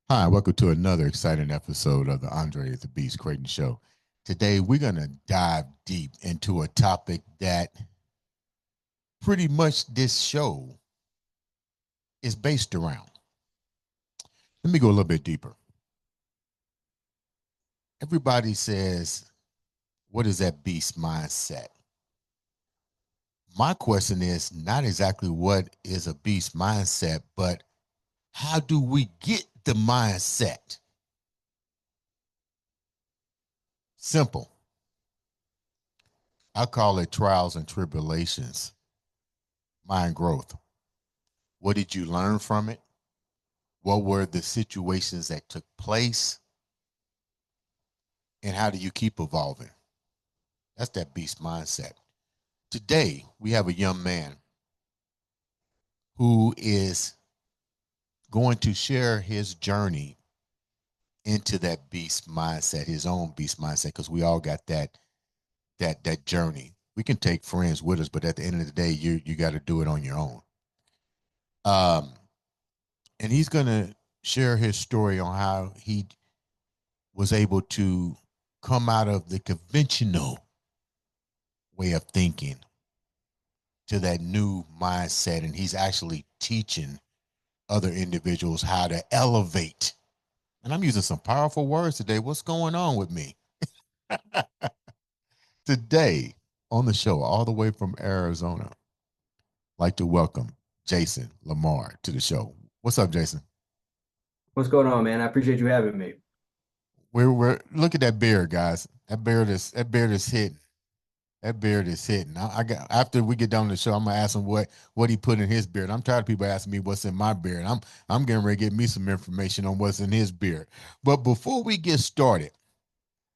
Hi, welcome to another exciting episode of the Andre The Beast Crayton Show. Today, we're going to dive deep into a topic that pretty much this show is based around. Let me go a little bit deeper. Everybody says, what is that beast mindset? My question is not exactly what is a beast mindset, but how do we get the mindset? Simple. I call it trials and tribulations, mind growth. What did you learn from it? What were the situations that took place? And how do you keep evolving? That's that beast mindset. Today, we have a young man who is going to share his journey into that beast mindset, his own beast mindset, because we all got that journey. We can take friends with us, but at the end of the day, you got to do it on your own. And he's going to share his story on how he was able to come out of the conventional way of thinking to that new mindset. And he's actually teaching other individuals how to elevate. And I'm using some powerful words today. What's going on with me? Today on the show, all the way from Arizona, I'd like to welcome Jason Lamar to the show. What's up, Jason? What's going on, man? I appreciate you having me. We're look at that beard, guys. That beard is hitting. That beard is hitting. I got after we get done with the show, I'm gonna ask him what he put in his beard. I'm tired of people asking me what's in my beard. I'm getting ready to get me some information on what's in his beard. But before we get started,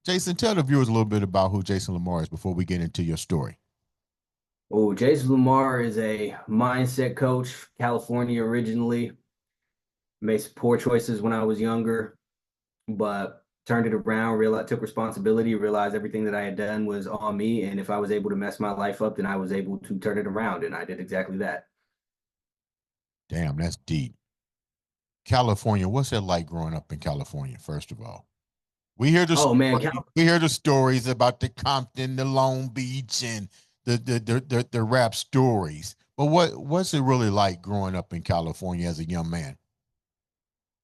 Jason, tell the viewers a little bit about who Jason Lamar is before we get into your story. Oh, Jason Lamar is a mindset coach, California originally. Made some poor choices when I was younger, but turned it around, realized, took responsibility, realized everything that I had done was on me. And if I was able to mess my life up, then I was able to turn it around. And I did exactly that. Damn, that's deep. California, what's it like growing up in California, first of all? We hear the Oh man, we hear the stories about the Compton, the Long Beach, and the rap stories. But what's it really like growing up in California as a young man?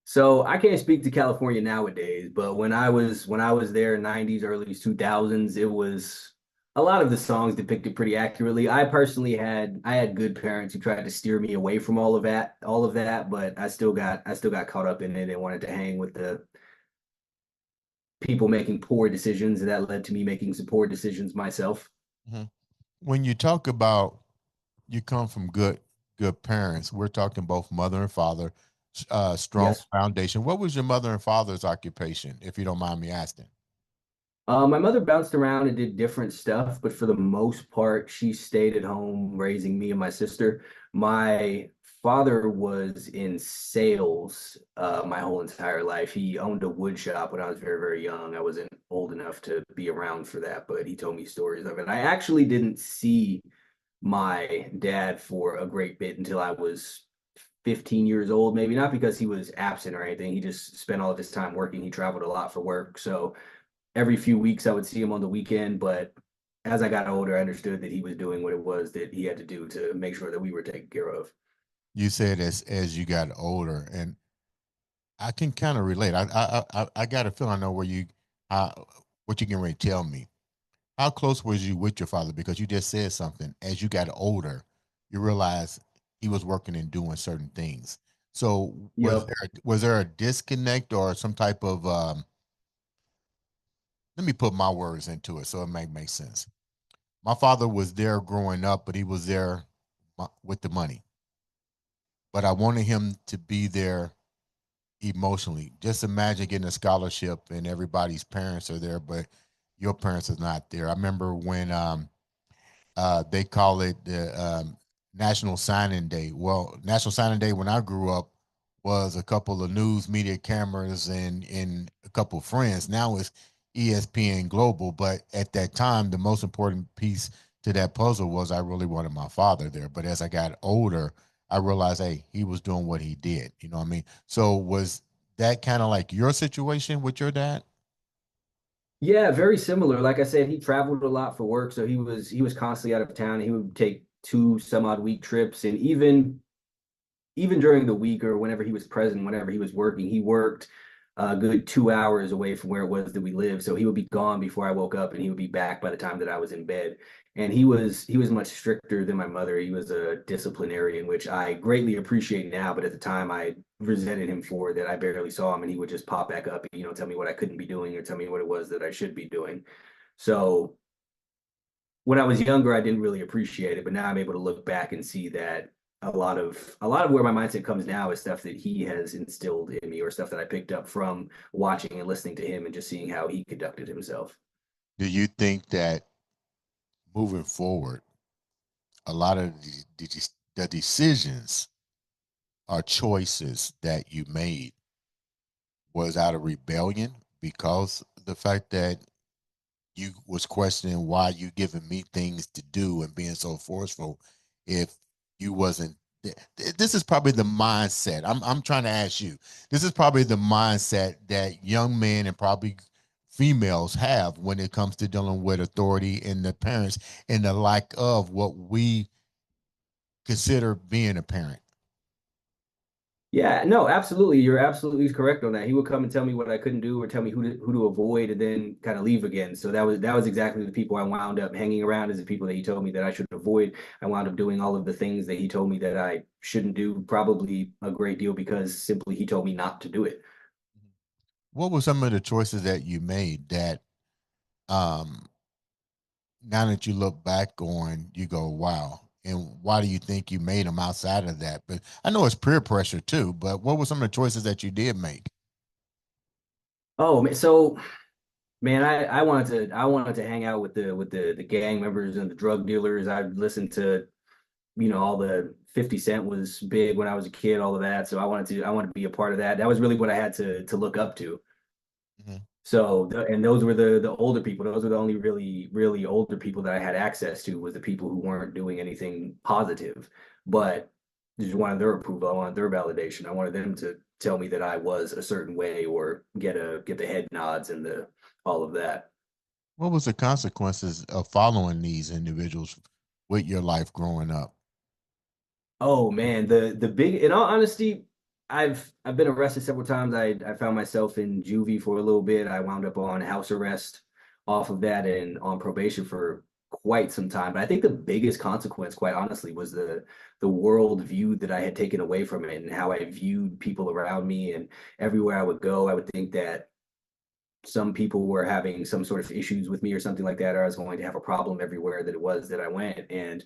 so I can't speak to California nowadays, but when I was there, 90s, early 2000s, it was a lot of the songs depicted pretty accurately. I had good parents who tried to steer me away from all of that, but I still got caught up in it and wanted to hang with the people making poor decisions, and that led to me making some poor decisions myself. Mhm. When you talk about you come from good parents, we're talking both mother and father, strong Yes. foundation. What was your mother and father's occupation, if you don't mind me asking? My mother bounced around and did different stuff, but for the most part, she stayed at home raising me and my sister. My father was in sales my whole entire life. He owned a wood shop when I was very, very young. I wasn't old enough to be around for that, but he told me stories of it. I actually didn't see my dad for a great bit until I was 15 years old, maybe not because he was absent or anything. He just spent all of his time working. He traveled a lot for work. So every few weeks I would see him on the weekend, but as I got older, I understood that he was doing what it was that he had to do to make sure that we were taken care of. You said as you got older, and I can kind of relate. I got a feeling I know uh, what you can really tell me. How close was you with your father? Because you just said something. As you got older, you realized he was working and doing certain things. So Yep. was there a disconnect or some type of let me put my words into it so it make sense. My father was there growing up, but he was there with the money. But I wanted him to be there emotionally. Just imagine getting a scholarship and everybody's parents are there, but your parents are not there. I remember when They call it the National Signing Day. Well, National Signing Day when I grew up was a couple of news media cameras and a couple of friends. Now it's ESPN Global, but at that time, the most important piece to that puzzle was I really wanted my father there. But as I got older, I realized, hey, he was doing what he did. You know what I mean? So was that kind of like your situation with your dad? Yeah, very similar. Like I said, he traveled a lot for work, so he was constantly out of town. He would take two some odd week trips, and even during the week or whenever he was present, whenever he was working, he worked a good 2 hours away from where it was that we lived. So he would be gone before I woke up, and he would be back by the time that I was in bed. And he was much stricter than my mother. He was a disciplinarian, which I greatly appreciate now. But at the time, I resented him for that. I barely saw him, and he would just pop back up, and, tell me what I couldn't be doing or tell me what it was that I should be doing. So when I was younger, I didn't really appreciate it, but now I'm able to look back and see that a lot of where my mindset comes now is stuff that he has instilled in me or stuff that I picked up from watching and listening to him and just seeing how he conducted himself. Do you think that moving forward, a lot of the decisions or choices that you made was out of rebellion because the fact that you was questioning why you giving me things to do and being so forceful if you wasn't this is probably the mindset. I'm trying to ask you. This is probably the mindset that young men and probably females have when it comes to dealing with authority and the parents and the lack of what we consider being a parent. Yeah, no, absolutely. You're absolutely correct on that. He would come and tell me what I couldn't do or tell me who to avoid and then kind of leave again. So that was exactly the people I wound up hanging around as the people that he told me that I should avoid. I wound up doing all of the things that he told me that I shouldn't do, probably a great deal because simply he told me not to do it. What were some of the choices that you made that um now that you look back on, you go, wow. And why do you think you made them outside of that? But I know it's peer pressure too, but what were some of the choices that you did make? Oh, so man, I wanted to hang out with the gang members and the drug dealers. I listened to, all the 50 Cent was big when I was a kid, all of that. So I wanted to be a part of that. That was really what I had to look up to. Mhm. So and those were the older people. Those were the only really older people that I had access to was the people who weren't doing anything positive, but just wanted their approval. I wanted their validation. I wanted them to tell me that I was a certain way or get the head nods and the all of that. What was the consequences of following these individuals with your life growing up? Oh man, the big in all honesty, I've been arrested several times. I found myself in juvie for a little bit. I wound up on house arrest off of that and on probation for quite some time. But I think the biggest consequence, quite honestly, was the world view that I had taken away from it and how I viewed people around me and everywhere I would go, I would think that some people were having some sort of issues with me or something like that, or I was going to have a problem everywhere that it was that I went. And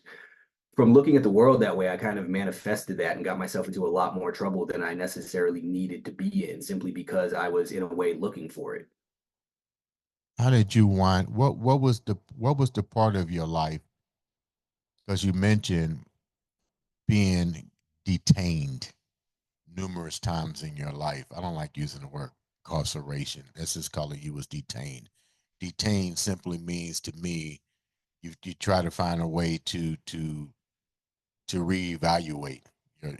from looking at the world that way, I kind of manifested that and got myself into a lot more trouble than I necessarily needed to be in, simply because I was in a way looking for it. How did you wind what was the part of your life? Because you mentioned being detained numerous times in your life. I don't like using the word incarceration. Let's just call it you was detained. Detained simply means to me you try to find a way to reevaluate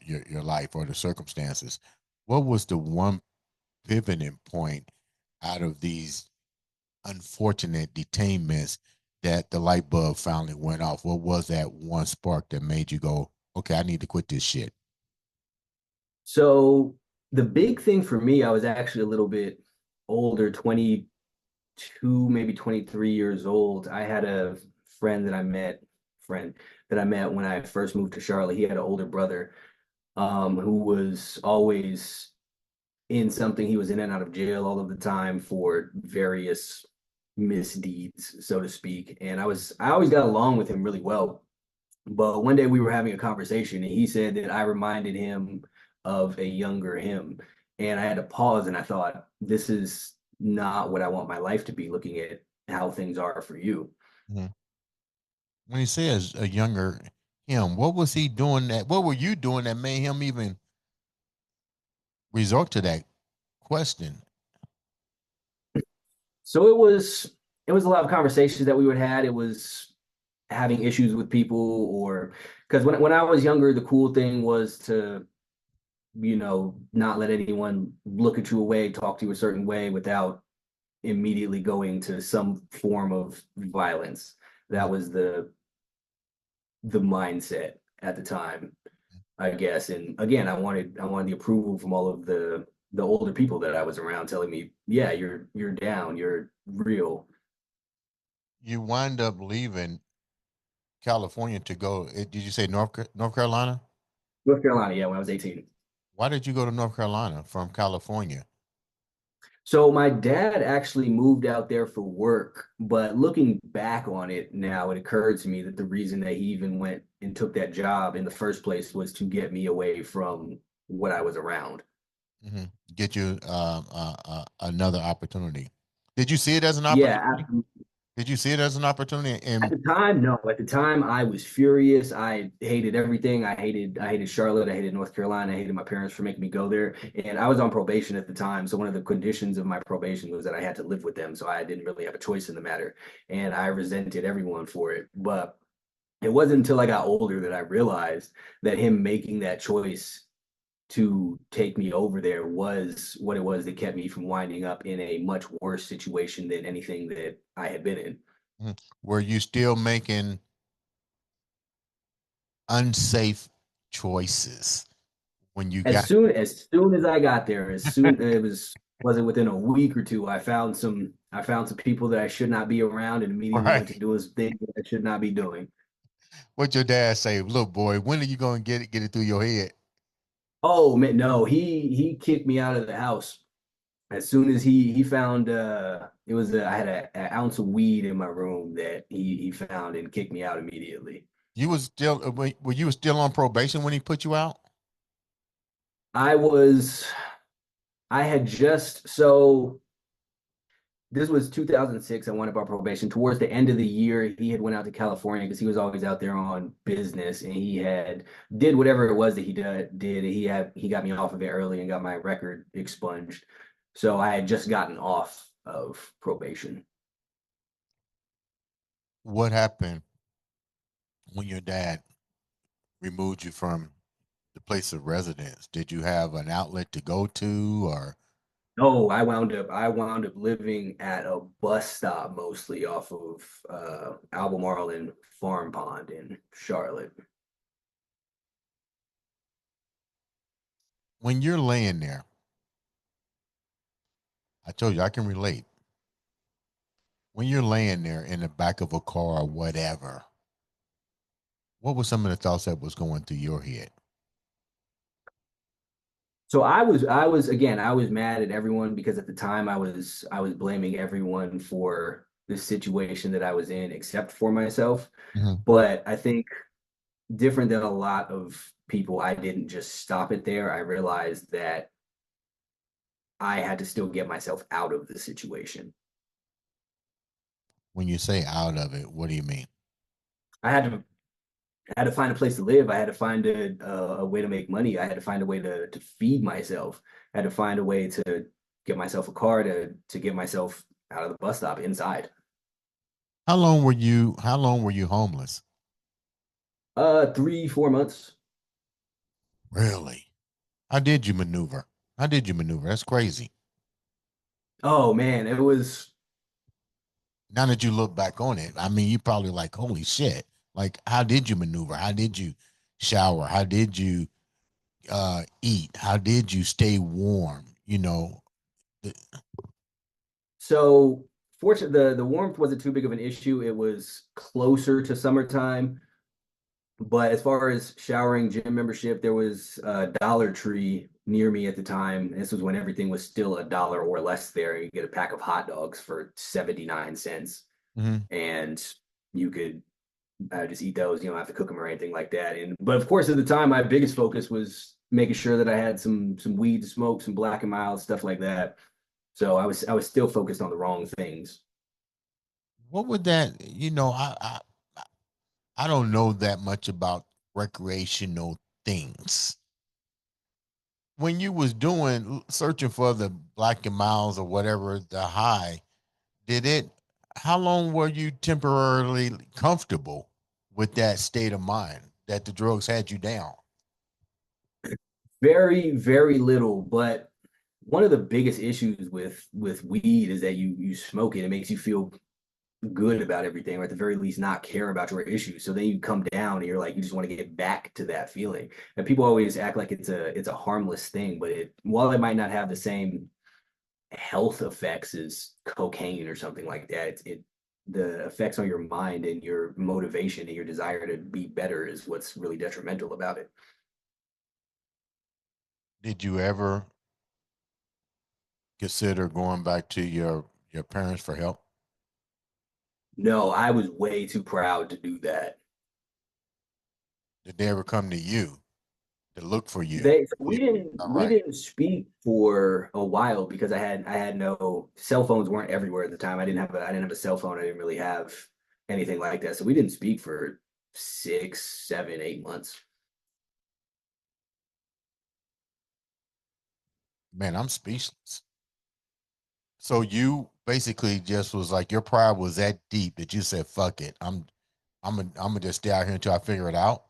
your life or the circumstances. What was the one pivoting point out of these unfortunate detainments that the light bulb finally went off? What was that one spark that made you go, okay, I need to quit this shit? So the big thing for me, I was actually a little bit older, 22, maybe 23 years old. I had a friend that I met, friend that I met when I first moved to Charlotte. He had an older brother who was always in something. He was in and out of jail all of the time for various misdeeds, so to speak. And I always got along with him really well. But one day we were having a conversation and he said that I reminded him of a younger him. And I had to pause and I thought, this is not what I want my life to be, looking at how things are for you. Mhm. When he says a younger him, what was he doing that? What were you doing that made him even resort to that question? So it was a lot of conversations that we would had. It was having issues with people, or because when I was younger, the cool thing was to, not let anyone look at you away, talk to you a certain way without immediately going to some form of violence. That was the mindset at the time, I guess. And again, I wanted the approval from all of the older people that I was around telling me, yeah, you're down, you're real. You wind up leaving California to go. Did you say North Carolina? North Carolina, yeah, when I was 18. Why did you go to North Carolina from California? So my dad actually moved out there for work, but looking back on it now, it occurred to me that the reason that he even went and took that job in the first place was to get me away from what I was around. Hmm. Get you another opportunity. Did you see it as an Yeah, opportunity? Did you see it as an opportunity? at And the time, no. At the time, I was furious. I hated everything. I hated Charlotte. I hated North Carolina. I hated my parents for making me go there. And I was on probation at the time. So one of the conditions of my probation was that I had to live with them. So I didn't really have a choice in the matter. And I resented everyone for it. But it wasn't until I got older that I realized that him making that choice to take me over there was what it was that kept me from winding up in a much worse situation than anything that I had been in. mhm, were you still making unsafe choices when you as got soon as soon as I got there, as soon it was it within a week or two, I found some people that I should not be around and immediately went to right? do things that I should not be doing. What your dad say? Look, boy, when are you going to get it through your head? Oh man, no, he kicked me out of the house as soon as he found it was I had an ounce of weed in my room that he found and kicked me out immediately. You was still were you still on probation when he put you out? I was I had just so this was 2006. I went up on probation. Towards the end of the year, he had went out to California because he was always out there on business, and he had did whatever it was that he did. He got me off of it early and got my record expunged. So I had just gotten off of probation. What happened when your dad removed you from the place of residence? Did you have an outlet to go to, or No, I wound up living at a bus stop mostly off of Albemarle and Farm Pond in Charlotte. when you're laying there? I told you I can relate. When you're laying there in the back of a car or whatever, what were some of the thoughts that was going through your head? So I was mad at everyone because at the time I was blaming everyone for the situation that I was in except for myself. Mhm. But I think different than a lot of people, I didn't just stop it there. I realized that I had to still get myself out of the situation. When you say out of it, what do you mean? I had to I had to find a place to live. I had to find a way to make money. I had to find a way to feed myself. I had to find a way to get myself a car to get myself out of the bus stop inside. How long were you homeless? 3, 4 months. Really? How did you maneuver? How did you maneuver? That's crazy. Oh man, it was Now that you look back on it, I mean, you probably like, holy shit. Like, how did you maneuver? How did you shower? How did you eat? How did you stay warm? so fortunate. The warmth wasn't too big of an issue. It was closer to summertime. But as far as showering, gym membership, there was a Dollar Tree near me at the time. This was when everything was still $1 or less there. You get a pack of hot dogs for 79 cents. Mhm. And you could just eat those. You don't have to cook them or anything like that. And but of course, at the time, my biggest focus was making sure that I had some weed to smoke, some black and mild stuff like that. So I was still focused on the wrong things. What would that, I don't know that much about recreational things. When you was doing searching for the black and miles or whatever the high, did it? How long were you temporarily comfortable with that state of mind that the drugs had you down? Very, very little. But one of the biggest issues with weed is that you smoke it. It makes you feel good about everything, or at the very least not care about your issues. So then you come down and you're like, you just want to get back to that feeling. And people always act like it's a harmless thing, but while it might not have the same health effects as cocaine or something like that, it the effects on your mind and your motivation and your desire to be better is what's really detrimental about it. Did you ever consider going back to your parents for help? No, I was way too proud to do that. Did they ever come to you to look for you? They You all we right. didn't speak for a while because I had no cell phones weren't everywhere at the time. I didn't have a cell phone. I didn't really have anything like that. So we didn't speak for 6, 7, 8 months. Man, I'm speechless. So you basically just was like your pride was that deep that you said, "Fuck it, I'm gonna just stay out here until I figure it out."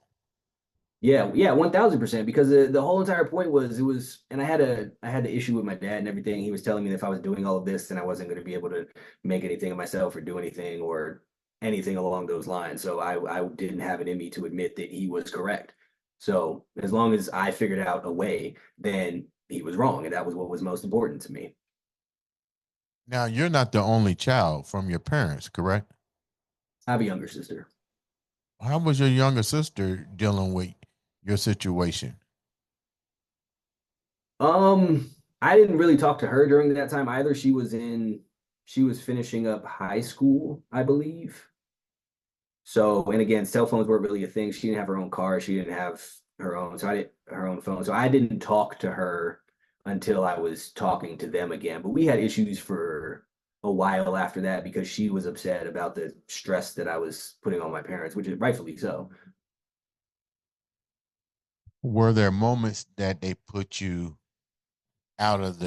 Yeah, yeah, 1000%. Because the whole entire point was it was, and I had the issue with my dad and everything. He was telling me that if I was doing all of this, then I wasn't going to be able to make anything of myself or do anything or anything along those lines. So I didn't have it in me to admit that he was correct. So as long as I figured out a way, then he was wrong, and that was what was most important to me. Now you're not the only child from your parents, correct? I have a younger sister. How was your younger sister dealing with your situation? Um, I didn't really talk to her during that time either. She was finishing up high school, I believe. So, and again, cell phones weren't really a thing. She didn't have her own car. She didn't have her own phone. So I didn't talk to her until I was talking to them again. But we had issues for a while after that because she was upset about the stress that I was putting on my parents, which is rightfully so. Were there moments that they put you out of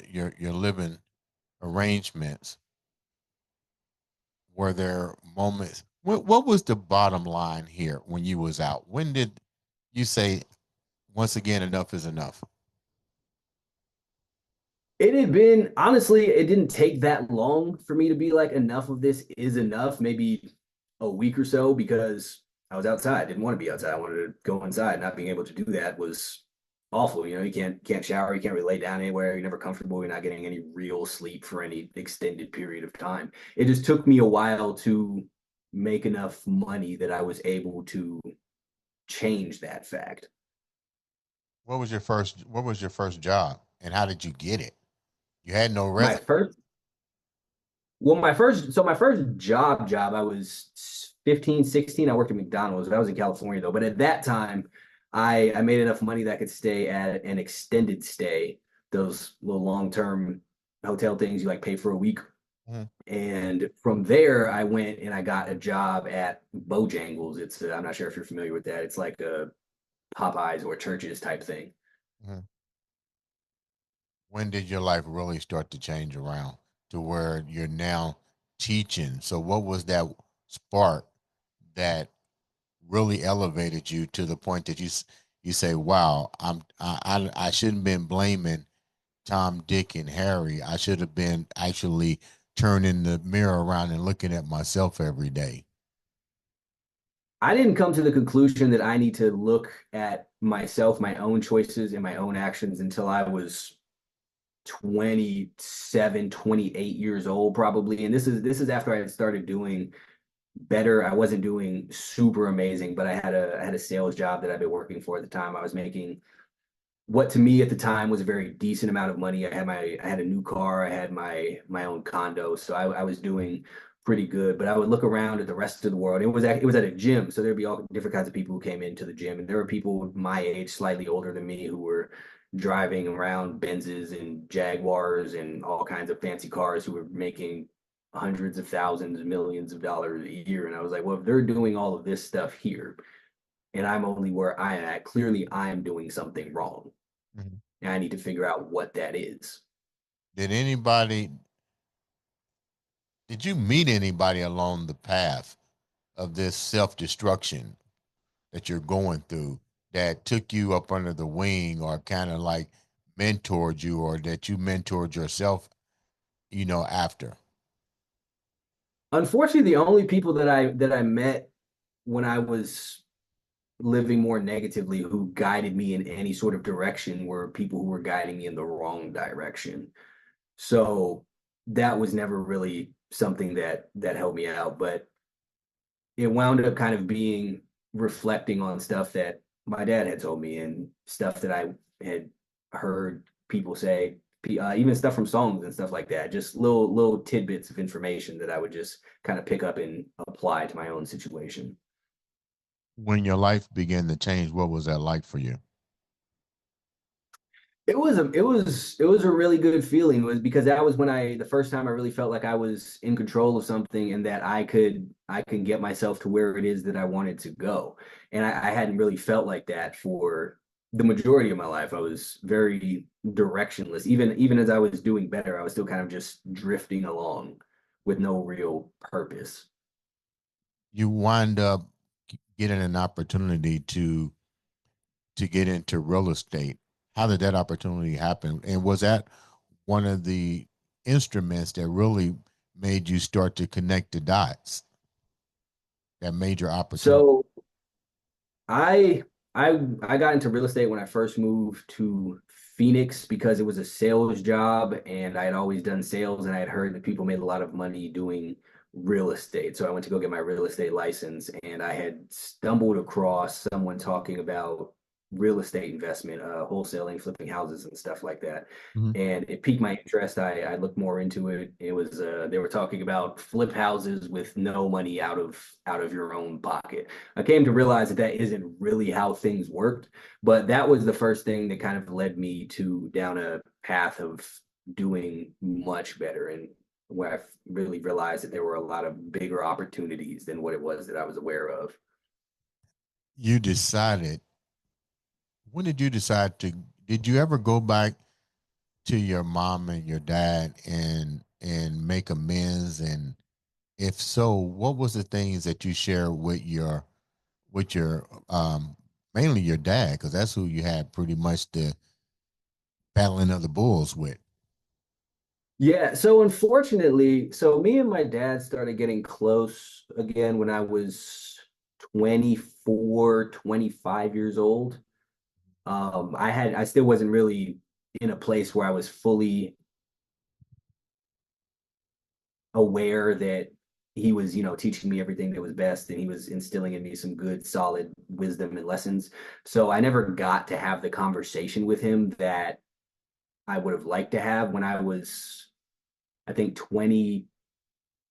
your living arrangements? Were there moments? What was the bottom line here when you was out? When did you say once again enough is enough? It had been, honestly, it didn't take that long for me to be like, enough of this is enough, maybe a week or so, because I was outside, didn't want to be outside. I wanted to go inside. Not being able to do that was awful. You know, you can't shower, you can't really lay down anywhere, you're never comfortable, you're not getting any real sleep for any extended period of time. It just took me a while to make enough money that I was able to change that fact. What was your first job and how did you get it? You had no My resume. first my first job, I was 15, 16. I worked at McDonald's. I was in California though. But at that time, I made enough money that I could stay at an extended stay, those little long-term hotel things you like pay for a week. Mhm. And from there, I went and I got a job at Bojangles. I'm not sure if you're familiar with that. It's like a Popeyes or Church's type thing. Mhm. When did your life really start to change around to where you're now teaching? So what was that spark that really elevated you to the point that you say, "Wow, I shouldn't have been blaming Tom, Dick, and Harry. I should have been actually turning the mirror around and looking at myself every day." I didn't come to the conclusion that I need to look at myself, my own choices, and my own actions until I was 27, 28 years old probably. And this is after I had started doing better. I wasn't doing super amazing, but I had a sales job that I've been working for at the time. I was making what to me at the time was a very decent amount of money. I had a new car, I had my own condo, so I was doing pretty good. But I would look around at the rest of the world. It was at a gym, so there'd be all different kinds of people who came into the gym, and there were people my age, slightly older than me, who were driving around Benzes and Jaguars and all kinds of fancy cars, who were making hundreds of thousands, millions of dollars a year. And I was like, well, if they're doing all of this stuff here and I'm only where I'm at, clearly I'm doing something wrong. Mhm. And I need to figure out what that is. Did anybody, did you meet anybody along the path of this self destruction that you're going through that took you up under the wing or kind of like mentored you or that you mentored yourself, after? Unfortunately, the only people that I met when I was living more negatively who guided me in any sort of direction were people who were guiding me in the wrong direction. So that was never really something that helped me out, but it wound up kind of being reflecting on stuff that my dad had told me and stuff that I had heard people say, even stuff from songs and stuff like that. Just little tidbits of information that I would just kind of pick up and apply to my own situation. When your life began to change, what was that like for you? It was a really good feeling. It was because that was when the first time I really felt like I was in control of something and that I can get myself to where it is that I wanted to go. And I hadn't really felt like that for the majority of my life. I was very directionless. Even as I was doing better, I was still kind of just drifting along with no real purpose. You wind up getting an opportunity to get into real estate. How did that opportunity happen? And was that one of the instruments that really made you start to connect the dots? That major opportunity. So I I got into real estate when I first moved to Phoenix because it was a sales job and I had always done sales and I had heard that people made a lot of money doing real estate. So I went to go get my real estate license and I had stumbled across someone talking about real estate investment, wholesaling, flipping houses and stuff like that. Mhm. And it piqued my interest. I looked more into it. It was they were talking about flip houses with no money out of your own pocket. I came to realize that that isn't really how things worked, but that was the first thing that kind of led me to down a path of doing much better and where I really realized that there were a lot of bigger opportunities than what it was that I was aware of. You decided, when did you decide to, did you ever go back to your mom and your dad and make amends? And if so, what was the things that you share with your mainly your dad, because that's who you had pretty much the battling of the bulls with? Yeah, so unfortunately, so me and my dad started getting close again when I was 24, 25 years old. I still wasn't really in a place where I was fully aware that he was, teaching me everything that was best and he was instilling in me some good, solid wisdom and lessons. So I never got to have the conversation with him that I would have liked to have when I was, I think, 28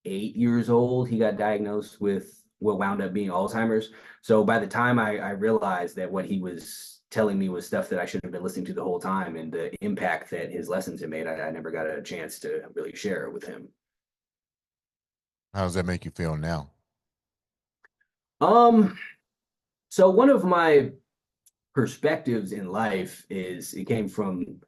years old. He got diagnosed with what wound up being Alzheimer's. So by the time I realized that what he was telling me was stuff that I should have been listening to the whole time and the impact that his lessons had made, I never got a chance to really share it with him. How does that make you feel now? Um, so one of my perspectives in life is it came from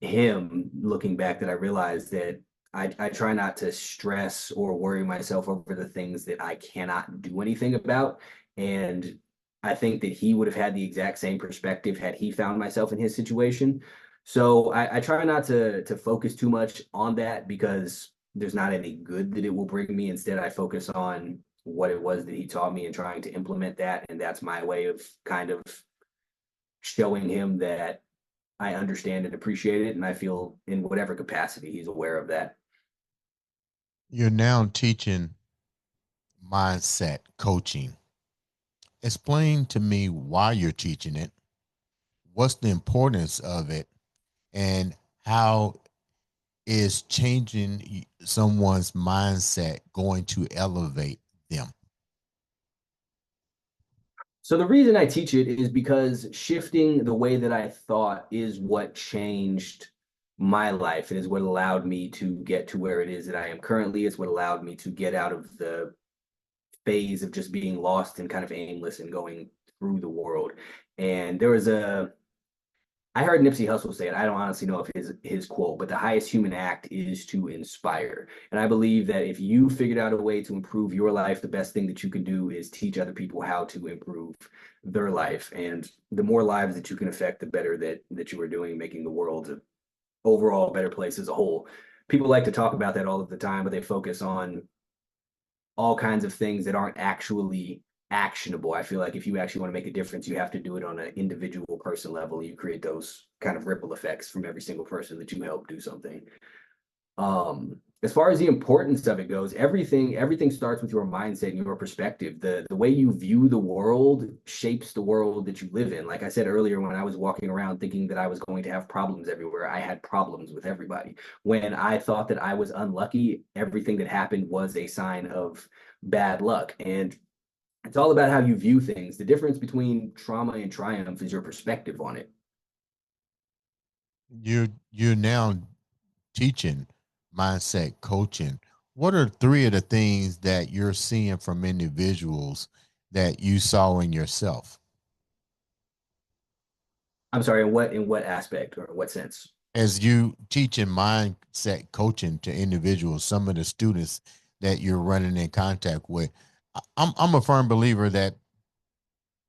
him looking back that I realized that I try not to stress or worry myself over the things that I cannot do anything about. And I think that he would have had the exact same perspective had he found myself in his situation. So I try not to focus too much on that because there's not any good that it will bring me. Instead, I focus on what it was that he taught me and trying to implement that. And that's my way of kind of showing him that I understand and appreciate it, and I feel in whatever capacity he's aware of that. You're now teaching mindset coaching. Explain to me why you're teaching it, what's the importance of it, and how is changing someone's mindset going to elevate them? So the reason I teach it is because shifting the way that I thought is what changed my life. It is what allowed me to get to where it is that I am currently. It's what allowed me to get out of the phase of just being lost and kind of aimless and going through the world. And there was a I heard Nipsey Hussle say it. I don't honestly know if his quote, but the highest human act is to inspire. And I believe that if you figured out a way to improve your life, the best thing that you can do is teach other people how to improve their life. And the more lives that you can affect, the better that you are doing, making the world an overall better place as a whole. People like to talk about that all of the time, but they focus on all kinds of things that aren't actually actionable. I feel like if you actually want to make a difference, you have to do it on an individual person level. You create those kind of ripple effects from every single person that you help do something. As far as the importance of it goes, everything starts with your mindset and your perspective. The way you view the world shapes the world that you live in. Like I said earlier, when I was walking around thinking that I was going to have problems everywhere, I had problems with everybody. When I thought that I was unlucky, everything that happened was a sign of bad luck. And it's all about how you view things. The difference between trauma and triumph is your perspective on it. You're now teaching mindset coaching. What are three of the things that you're seeing from individuals that you saw in yourself I'm sorry, in what aspect or what sense? as you teaching mindset coaching to individuals? Some of the students that you're running in contact with, I'm a firm believer that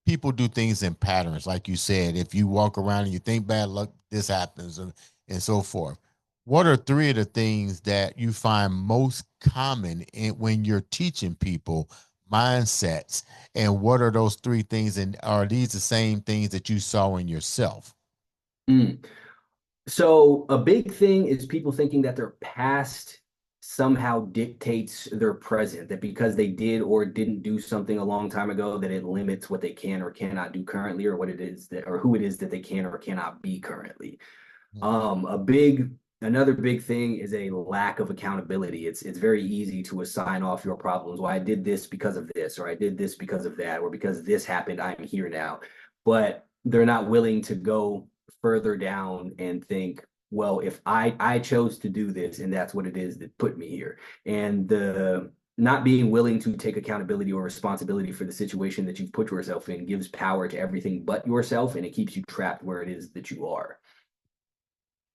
people do things in patterns. Like you said, if you walk around and you think bad luck, this happens, and so forth. What are three of the things that you find most common when you're teaching people mindsets? And what are those three things? And are these the same things that you saw in yourself? Mm. So a big thing is people thinking that their past somehow dictates their present, that because they did or didn't do something a long time ago, that it limits what they can or cannot do currently, or what it is that, or who it is that they can or cannot be currently. A big Another big thing is a lack of accountability. It's very easy to assign off your problems. Well, I did this because of this, or I did this because of that, or because this happened, I'm here now. But they're not willing to go further down and think, well, if I chose to do this and that's what it is that put me here. And the not being willing to take accountability or responsibility for the situation that you've put yourself in gives power to everything but yourself, and it keeps you trapped where it is that you are.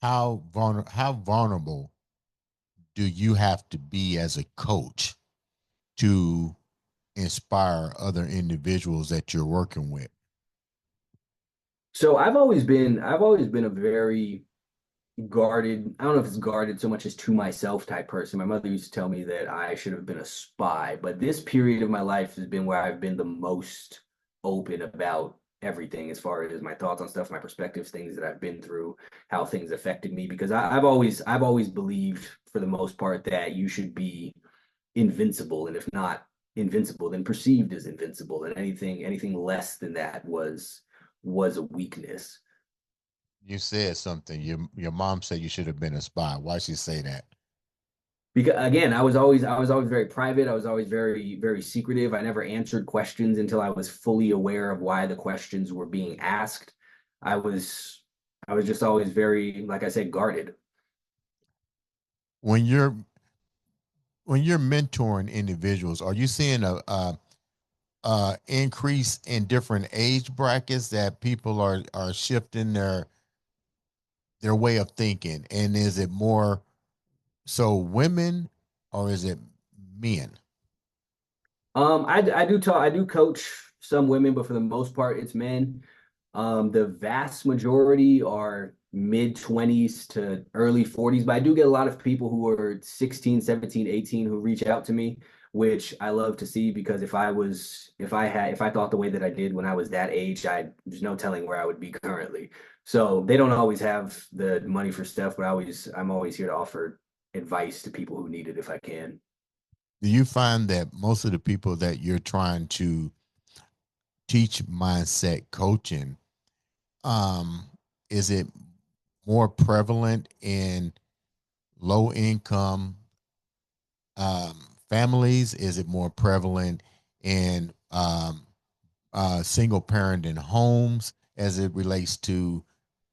How vulnerable do you have to be as a coach to inspire other individuals that you're working with? So I've always been a very guarded, I don't know if it's guarded so much as to myself type person. My mother used to tell me that I should have been a spy, but this period of my life has been where I've been the most open about everything as far as my thoughts on stuff, my perspectives, things that I've been through, how things affected me. Because I've always believed for the most part that you should be invincible, and if not invincible, then perceived as invincible, and anything less than that was a weakness. You said something. Your mom said you should have been a spy. Why she say that? Because again, I was always very private. I was always very secretive. I never answered questions until I was fully aware of why the questions were being asked. I was just always very, like I said, guarded. When you're mentoring individuals, are you seeing a increase in different age brackets that people are shifting their way of thinking? And is it more so women or is it men? I do coach some women, but for the most part, it's men. The vast majority are mid 20s to early 40s, but I do get a lot of people who are 16, 17, 18 who reach out to me, which I love to see because if I thought the way that I did when I was that age, there's no telling where I would be currently. So they don't always have the money for stuff, but I'm always here to offer advice to people who need it if I can. Do you find that most of the people that you're trying to teach mindset coaching, um, is it more prevalent in low income families? Is it more prevalent in single parent in homes as it relates to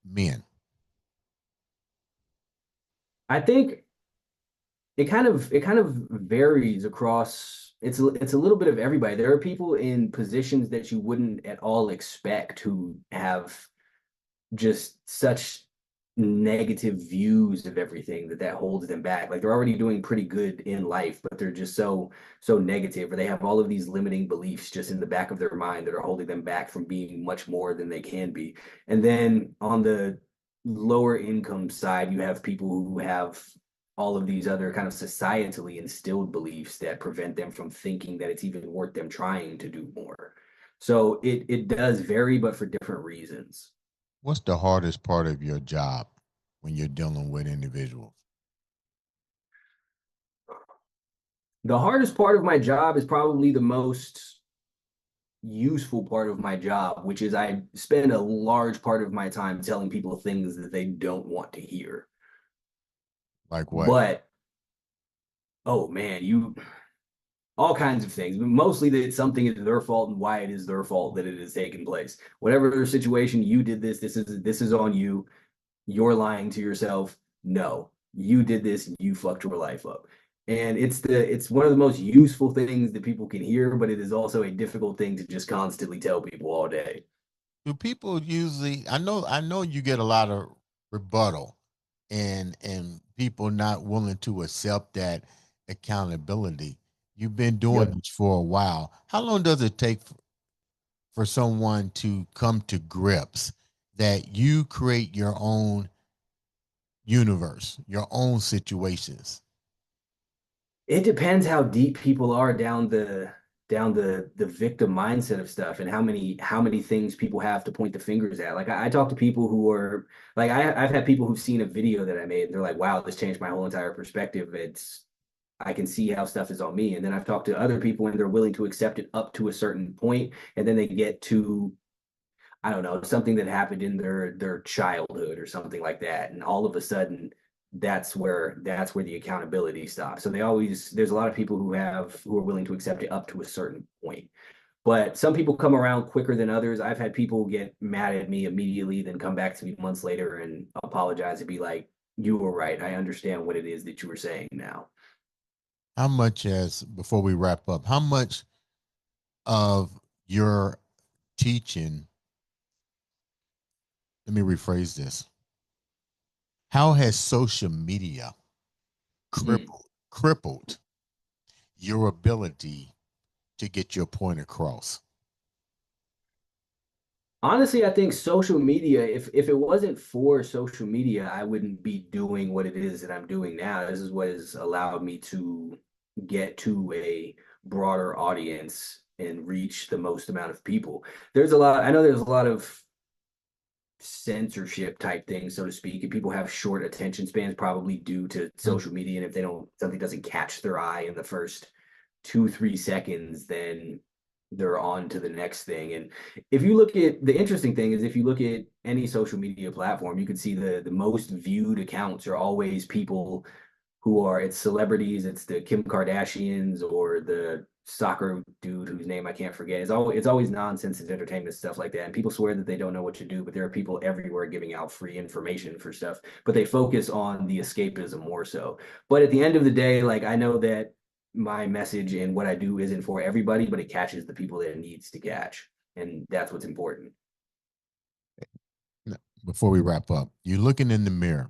men? I think it kind of varies across it's a little bit of everybody. There are people in positions that you wouldn't at all expect who have just such negative views of everything that holds them back. Like they're already doing pretty good in life, but they're just so negative, or they have all of these limiting beliefs just in the back of their mind that are holding them back from being much more than they can be. And then on the lower income side, you have people who have all of these other kind of societally instilled beliefs that prevent them from thinking that it's even worth them trying to do more. So it does vary, but for different reasons. What's the hardest part of your job when you're dealing with individuals? The hardest part of my job is probably the most useful part of my job, which is I spend a large part of my time telling people things that they don't want to hear. Like what? But oh man, you all kinds of things, but mostly that something is their fault and why it is their fault that it has taken place. Whatever their situation, you did this. This is on you. You're lying to yourself. No, you did this. You fucked your life up. And it's one of the most useful things that people can hear, but it is also a difficult thing to just constantly tell people all day. Do people usually? I know you get a lot of rebuttal, and people not willing to accept that accountability. You've been doing Yep. this for a while. How long does it take for someone to come to grips that you create your own universe, your own situations? It depends how deep people are down the victim mindset of stuff and how many things people have to point the fingers at. Like I talk to people who are like I've had people who've seen a video that I made and they're like, wow, this changed my whole entire perspective. It's I can see how stuff is on me. And then I've talked to other people and they're willing to accept it up to a certain point, and then they get to I don't know, something that happened in their childhood or something like that. And all of a sudden that's where the accountability stops. So there's a lot of people who are willing to accept it up to a certain point. But some people come around quicker than others. I've had people get mad at me immediately, then come back to me months later and apologize and be like, you were right. I understand what it is that you were saying now. How much, as before we wrap up, how much of your teaching, let me rephrase this. How has social media Mm. crippled your ability to get your point across? Honestly, I think social media, if it wasn't for social media, I wouldn't be doing what it is that I'm doing now. This is what has allowed me to get to a broader audience and reach the most amount of people. I know there's a lot of censorship type things, so to speak, and people have short attention spans probably due to Mm. social media. And if they don't, something doesn't catch their eye in the first 2 3 seconds, then they're on to the next thing. And if you look at the interesting thing is if you look at any social media platform, you can see the most viewed accounts are always people who are it's celebrities, it's the Kim Kardashians or the soccer dude whose name I can't forget. It's always nonsense and entertainment stuff like that. And people swear that they don't know what to do, but there are people everywhere giving out free information for stuff. But they focus on the escapism more so. But at the end of the day, like I know that my message and what I do isn't for everybody, but it catches the people that it needs to catch. And that's what's important. Before we wrap up, you're looking in the mirror.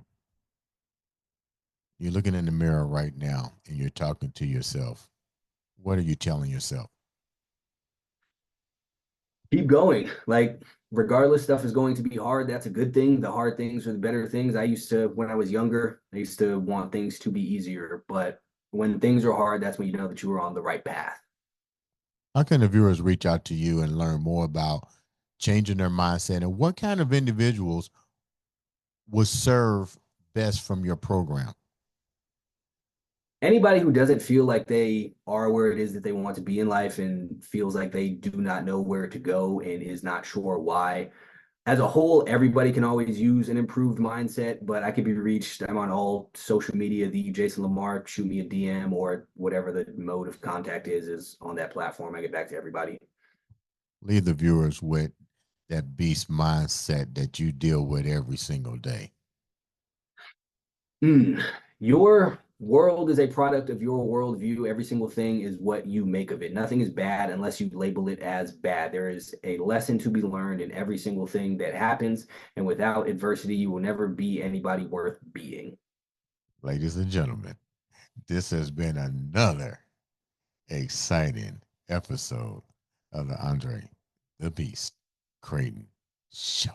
You're looking in the mirror right now and you're talking to yourself. What are you telling yourself? Keep going. Like, regardless, stuff is going to be hard. That's a good thing. The hard things are the better things. When I was younger, I used to want things to be easier. But when things are hard, that's when you know that you are on the right path. How can the viewers reach out to you and learn more about changing their mindset, and what kind of individuals would serve best from your program? Anybody who doesn't feel like they are where it is that they want to be in life and feels like they do not know where to go and is not sure why, as a whole, everybody can always use an improved mindset, but I can be reached. I'm on all social media, the Jason Lamar, shoot me a DM or whatever the mode of contact is on that platform. I get back to everybody. Leave the viewers with that beast mindset that you deal with every single day. Mm. Your world is a product of your worldview. Every single thing is what you make of it. Nothing is bad unless you label it as bad. There is a lesson to be learned in every single thing that happens. And without adversity, you will never be anybody worth being. Ladies and gentlemen, this has been another exciting episode of the Andre the Beast Crayton Show.